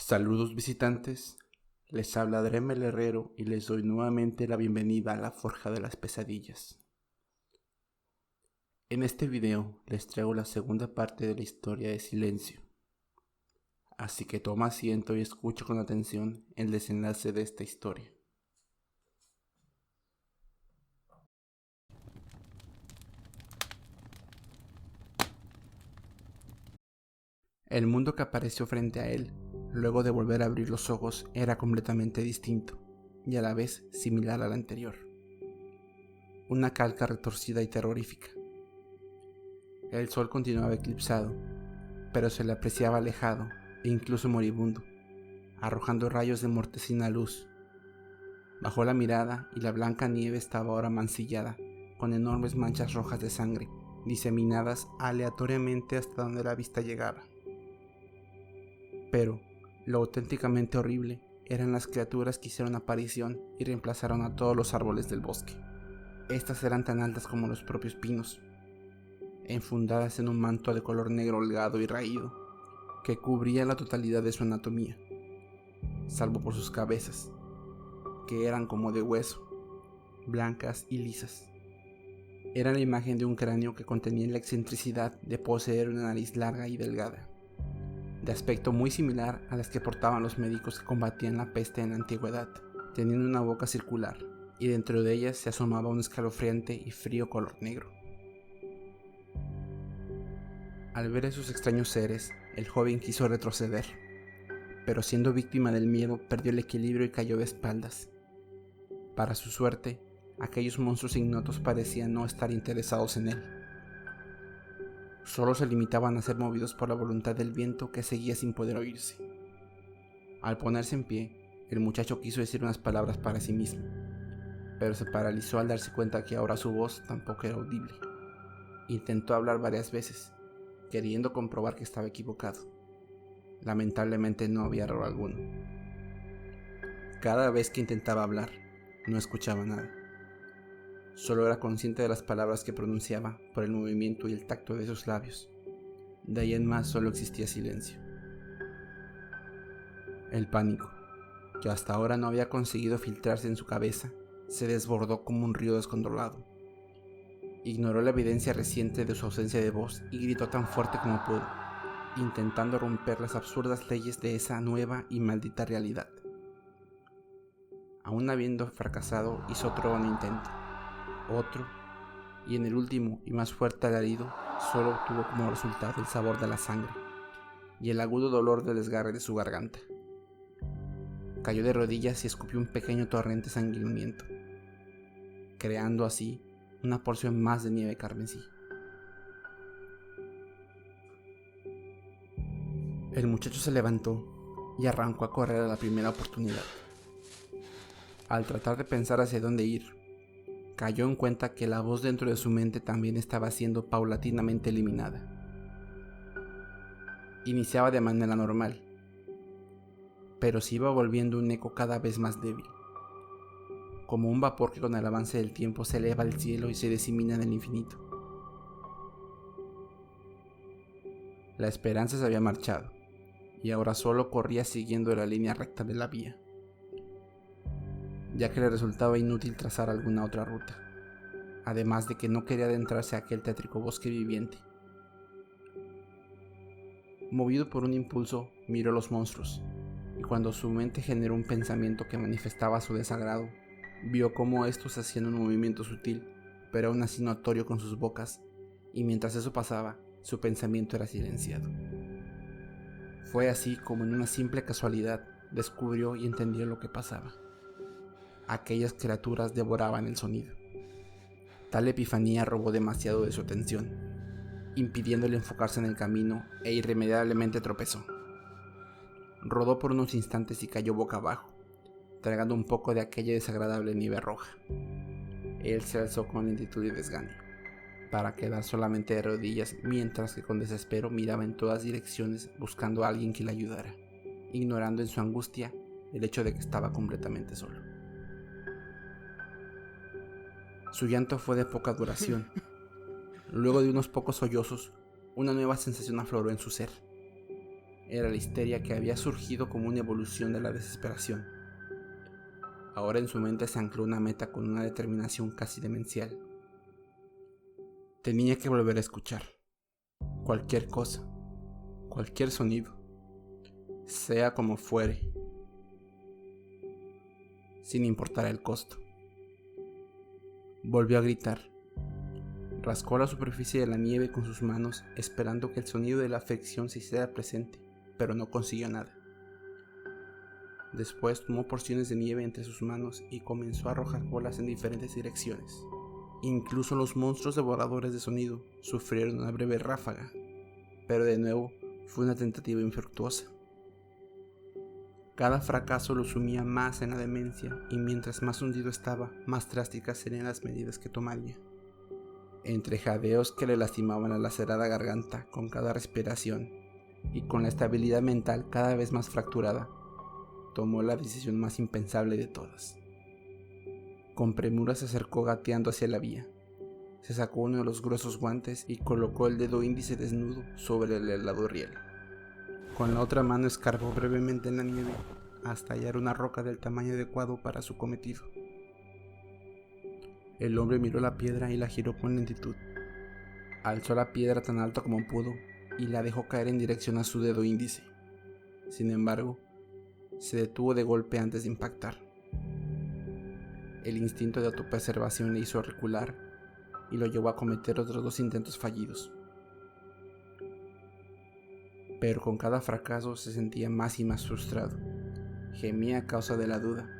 Saludos visitantes, les habla Dremel Herrero y les doy nuevamente la bienvenida a la Forja de las Pesadillas. En este video les traigo la segunda parte de la historia de Silencio, así que toma asiento y escucha con atención el desenlace de esta historia. El mundo que apareció frente a él, luego de volver a abrir los ojos, era completamente distinto y a la vez similar al anterior. Una calca retorcida y terrorífica. El sol continuaba eclipsado, pero se le apreciaba alejado e incluso moribundo, arrojando rayos de mortecina luz. Bajó la mirada y la blanca nieve estaba ahora mancillada, con enormes manchas rojas de sangre, diseminadas aleatoriamente hasta donde la vista llegaba. Pero lo auténticamente horrible eran las criaturas que hicieron aparición y reemplazaron a todos los árboles del bosque. Estas eran tan altas como los propios pinos, enfundadas en un manto de color negro holgado y raído, que cubría la totalidad de su anatomía, salvo por sus cabezas, que eran como de hueso, blancas y lisas. Era la imagen de un cráneo que contenía la excentricidad de poseer una nariz larga y delgada, de aspecto muy similar a las que portaban los médicos que combatían la peste en la antigüedad, teniendo una boca circular, y dentro de ella se asomaba un escalofriante y frío color negro. Al ver esos extraños seres, el joven quiso retroceder, pero siendo víctima del miedo perdió el equilibrio y cayó de espaldas. Para su suerte, aquellos monstruos ignotos parecían no estar interesados en él. Solo se limitaban a ser movidos por la voluntad del viento que seguía sin poder oírse. Al ponerse en pie, el muchacho quiso decir unas palabras para sí mismo, pero se paralizó al darse cuenta que ahora su voz tampoco era audible. Intentó hablar varias veces, queriendo comprobar que estaba equivocado. Lamentablemente no había error alguno. Cada vez que intentaba hablar, no escuchaba nada. Solo era consciente de las palabras que pronunciaba por el movimiento y el tacto de sus labios. De ahí en más solo existía silencio. El pánico, que hasta ahora no había conseguido filtrarse en su cabeza, se desbordó como un río descontrolado. Ignoró la evidencia reciente de su ausencia de voz y gritó tan fuerte como pudo, intentando romper las absurdas leyes de esa nueva y maldita realidad. Aún habiendo fracasado, hizo otro intento, otro, y en el último y más fuerte alarido solo obtuvo como resultado el sabor de la sangre y el agudo dolor del desgarre de su garganta. Cayó de rodillas y escupió un pequeño torrente sanguinoliento, creando así una porción más de nieve carmesí. El muchacho se levantó y arrancó a correr a la primera oportunidad. Al tratar de pensar hacia dónde ir, cayó en cuenta que la voz dentro de su mente también estaba siendo paulatinamente eliminada. Iniciaba de manera normal, pero se iba volviendo un eco cada vez más débil, como un vapor que con el avance del tiempo se eleva al cielo y se disemina en el infinito. La esperanza se había marchado, y ahora solo corría siguiendo la línea recta de la vía, ya que le resultaba inútil trazar alguna otra ruta, además de que no quería adentrarse a aquel tétrico bosque viviente. Movido por un impulso, miró los monstruos, y cuando su mente generó un pensamiento que manifestaba su desagrado, vio cómo estos hacían un movimiento sutil, pero aún así notorio con sus bocas, y mientras eso pasaba, su pensamiento era silenciado. Fue así como en una simple casualidad descubrió y entendió lo que pasaba. Aquellas criaturas devoraban el sonido. Tal epifanía robó demasiado de su atención, impidiéndole enfocarse en el camino e irremediablemente tropezó. Rodó por unos instantes y cayó boca abajo, tragando un poco de aquella desagradable nieve roja. Él se alzó con lentitud y desgano, para quedar solamente de rodillas mientras que con desespero miraba en todas direcciones buscando a alguien que le ayudara, ignorando en su angustia el hecho de que estaba completamente solo. Su llanto fue de poca duración. Luego de unos pocos sollozos, una nueva sensación afloró en su ser. era la histeria que había surgido como una evolución de la desesperación. Ahora en su mente se ancló una meta con una determinación casi demencial. Tenía que volver a escuchar cualquier cosa, cualquier sonido, sea como fuere, sin importar el costo. Volvió a gritar. Rascó la superficie de la nieve con sus manos, esperando que el sonido de la fricción se hiciera presente, pero no consiguió nada. Después tomó porciones de nieve entre sus manos y comenzó a arrojar bolas en diferentes direcciones. Incluso los monstruos devoradores de sonido sufrieron una breve ráfaga, pero de nuevo fue una tentativa infructuosa. Cada fracaso lo sumía más en la demencia, y mientras más hundido estaba, más drásticas serían las medidas que tomaría. Entre jadeos que le lastimaban la lacerada garganta con cada respiración, y con la estabilidad mental cada vez más fracturada, tomó la decisión más impensable de todas. Con premura se acercó gateando hacia la vía. Se sacó uno de los gruesos guantes y colocó el dedo índice desnudo sobre el helado riel. Con la otra mano escarbó brevemente en la nieve hasta hallar una roca del tamaño adecuado para su cometido. El hombre miró la piedra y la giró con lentitud. Alzó la piedra tan alto como pudo y la dejó caer en dirección a su dedo índice. Sin embargo, se detuvo de golpe antes de impactar. El instinto de autopreservación le hizo recular y lo llevó a cometer otros 2 intentos fallidos. Pero con cada fracaso se sentía más y más frustrado. Gemía a causa de la duda,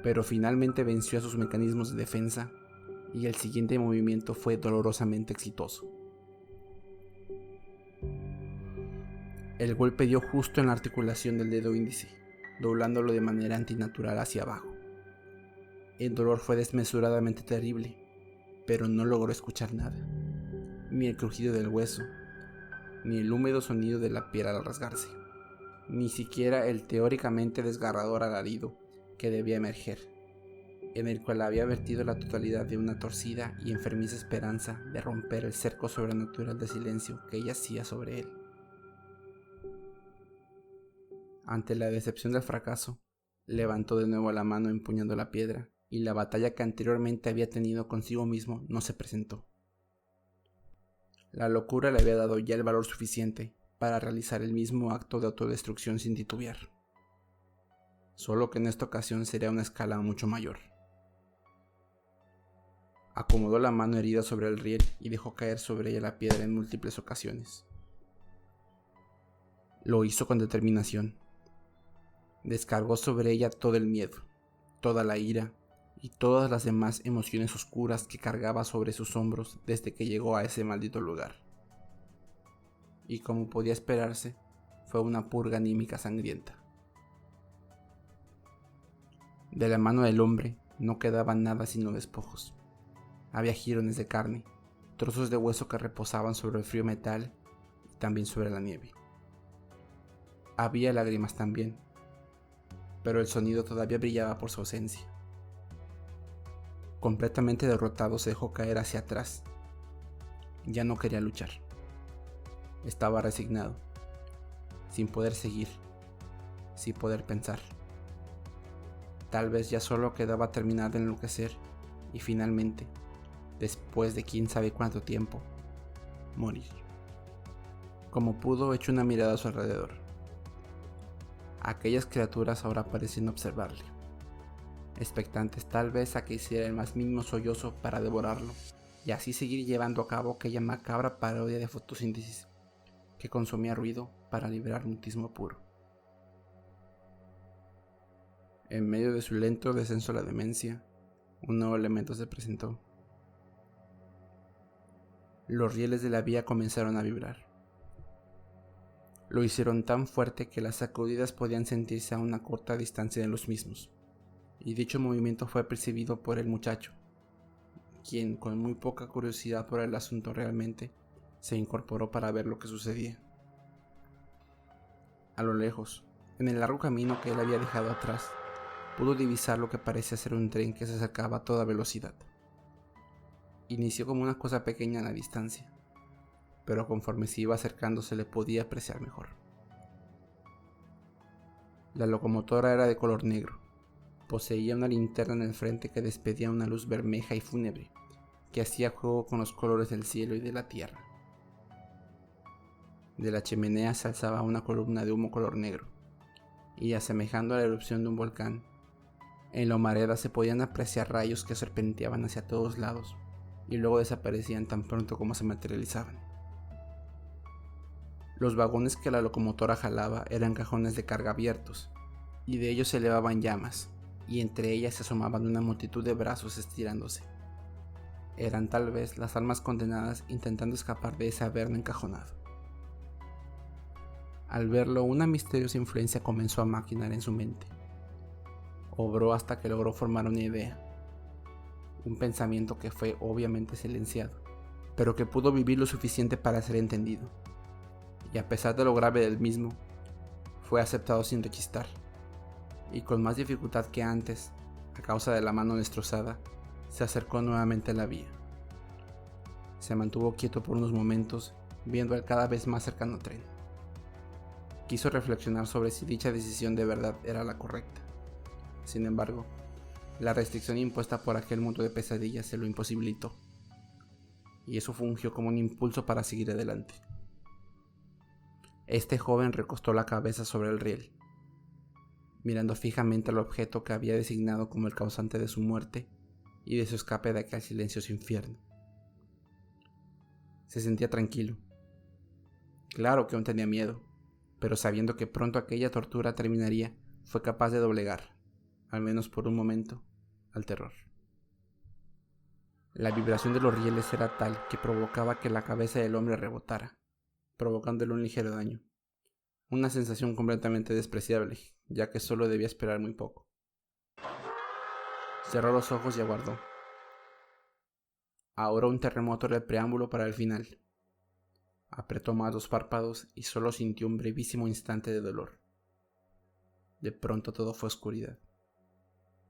pero finalmente venció a sus mecanismos de defensa y el siguiente movimiento fue dolorosamente exitoso. El golpe dio justo en la articulación del dedo índice, doblándolo de manera antinatural hacia abajo. El dolor fue desmesuradamente terrible, pero no logró escuchar nada, ni el crujido del hueso, ni el húmedo sonido de la piel al rasgarse, ni siquiera el teóricamente desgarrador alarido que debía emerger, en el cual había vertido la totalidad de una torcida y enfermiza esperanza de romper el cerco sobrenatural de silencio que yacía sobre él. Ante la decepción del fracaso, levantó de nuevo la mano empuñando la piedra, y la batalla que anteriormente había tenido consigo mismo no se presentó. La locura le había dado ya el valor suficiente para realizar el mismo acto de autodestrucción sin titubear. Solo que en esta ocasión sería una escala mucho mayor. Acomodó la mano herida sobre el riel y dejó caer sobre ella la piedra en múltiples ocasiones. Lo hizo con determinación. Descargó sobre ella todo el miedo, toda la ira y todas las demás emociones oscuras que cargaba sobre sus hombros desde que llegó a ese maldito lugar. Y como podía esperarse, fue una purga anímica sangrienta. De la mano del hombre no quedaba nada sino despojos. Había jirones de carne, trozos de hueso que reposaban sobre el frío metal y también sobre la nieve. Había lágrimas también, pero el sonido todavía brillaba por su ausencia. Completamente derrotado, se dejó caer hacia atrás. Ya no quería luchar. Estaba resignado, sin poder seguir, sin poder pensar. Tal vez ya solo quedaba terminar de enloquecer y finalmente, después de quién sabe cuánto tiempo, morir. Como pudo, echó una mirada a su alrededor. Aquellas criaturas ahora parecían observarle, expectantes tal vez a que hiciera el más mínimo sollozo para devorarlo y así seguir llevando a cabo aquella macabra parodia de fotosíntesis que consumía ruido para liberar mutismo puro. En medio de su lento descenso a la demencia, un nuevo elemento se presentó. Los rieles de la vía comenzaron a vibrar. Lo hicieron tan fuerte que las sacudidas podían sentirse a una corta distancia de los mismos, y dicho movimiento fue percibido por el muchacho, quien, con muy poca curiosidad por el asunto realmente, se incorporó para ver lo que sucedía. A lo lejos, en el largo camino que él había dejado atrás, pudo divisar lo que parecía ser un tren que se acercaba a toda velocidad. Inició como una cosa pequeña a la distancia, pero conforme se iba acercando se le podía apreciar mejor. La locomotora era de color negro. Poseía una linterna en el frente que despedía una luz bermeja y fúnebre, que hacía juego con los colores del cielo y de la tierra. De la chimenea se alzaba una columna de humo color negro, y asemejando a la erupción de un volcán, en la humareda se podían apreciar rayos que serpenteaban hacia todos lados, y luego desaparecían tan pronto como se materializaban. Los vagones que la locomotora jalaba eran cajones de carga abiertos, y de ellos se elevaban llamas, y entre ellas se asomaban una multitud de brazos estirándose. Eran tal vez las almas condenadas intentando escapar de ese averno encajonado. Al verlo, una misteriosa influencia comenzó a maquinar en su mente. Obró hasta que logró formar una idea, un pensamiento que fue obviamente silenciado, pero que pudo vivir lo suficiente para ser entendido, y a pesar de lo grave del mismo, fue aceptado sin rechistar, y con más dificultad que antes, a causa de la mano destrozada, se acercó nuevamente a la vía. Se mantuvo quieto por unos momentos, viendo el cada vez más cercano tren. Quiso reflexionar sobre si dicha decisión de verdad era la correcta. Sin embargo, la restricción impuesta por aquel mundo de pesadillas se lo imposibilitó, y eso fungió como un impulso para seguir adelante. Este joven recostó la cabeza sobre el riel, mirando fijamente al objeto que había designado como el causante de su muerte y de su escape de aquel silencioso infierno. Se sentía tranquilo. Claro que aún tenía miedo, pero sabiendo que pronto aquella tortura terminaría, fue capaz de doblegar, al menos por un momento, al terror. La vibración de los rieles era tal que provocaba que la cabeza del hombre rebotara, provocándole un ligero daño. Una sensación completamente despreciable, ya que solo debía esperar muy poco. Cerró los ojos y aguardó. Ahora un terremoto era el preámbulo para el final. Apretó más los párpados y solo sintió un brevísimo instante de dolor. De pronto todo fue oscuridad.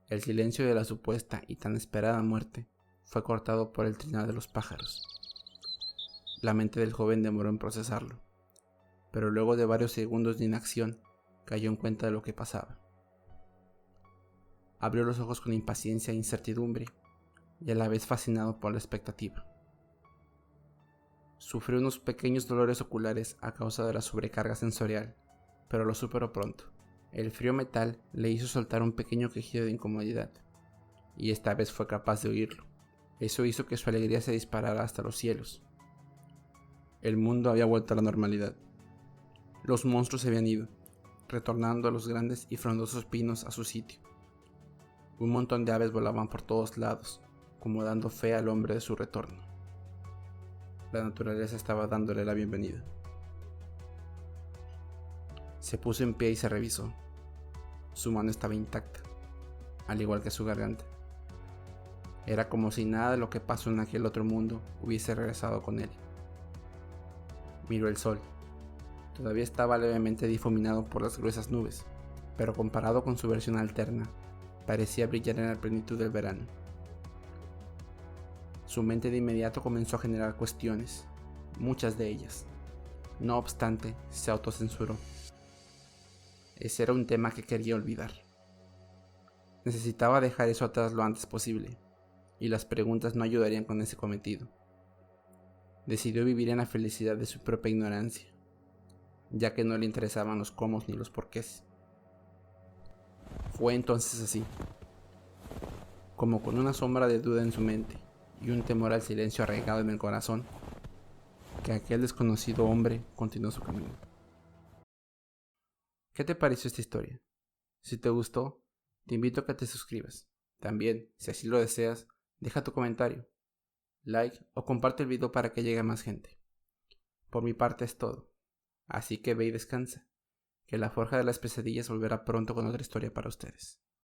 El silencio de la supuesta y tan esperada muerte fue cortado por el trinar de los pájaros. La mente del joven demoró en procesarlo, pero luego de varios segundos de inacción cayó en cuenta de lo que pasaba. Abrió los ojos con impaciencia e incertidumbre, y a la vez fascinado por la expectativa. Sufrió unos pequeños dolores oculares a causa de la sobrecarga sensorial, pero lo superó pronto. El frío metal le hizo soltar un pequeño quejido de incomodidad, y esta vez fue capaz de oírlo. Eso hizo que su alegría se disparara hasta los cielos. El mundo había vuelto a la normalidad. Los monstruos se habían ido, retornando a los grandes y frondosos pinos a su sitio. Un montón de aves volaban por todos lados, como dando fe al hombre de su retorno. La naturaleza estaba dándole la bienvenida. Se puso en pie y se revisó. Su mano estaba intacta, al igual que su garganta. Era como si nada de lo que pasó en aquel otro mundo hubiese regresado con él. Miró el sol. Todavía estaba levemente difuminado por las gruesas nubes, pero comparado con su versión alterna, parecía brillar en la plenitud del verano. Su mente de inmediato comenzó a generar cuestiones, muchas de ellas. No obstante, se autocensuró. Ese era un tema que quería olvidar. Necesitaba dejar eso atrás lo antes posible, y las preguntas no ayudarían con ese cometido. Decidió vivir en la felicidad de su propia ignorancia, ya que no le interesaban los cómo ni los porqués. Fue entonces así, como con una sombra de duda en su mente y un temor al silencio arraigado en el corazón, que aquel desconocido hombre continuó su camino. ¿Qué te pareció esta historia? Si te gustó, te invito a que te suscribas. También, si así lo deseas, deja tu comentario, like o comparte el video para que llegue a más gente. Por mi parte es todo, así que ve y descansa, que la forja de las pesadillas volverá pronto con otra historia para ustedes.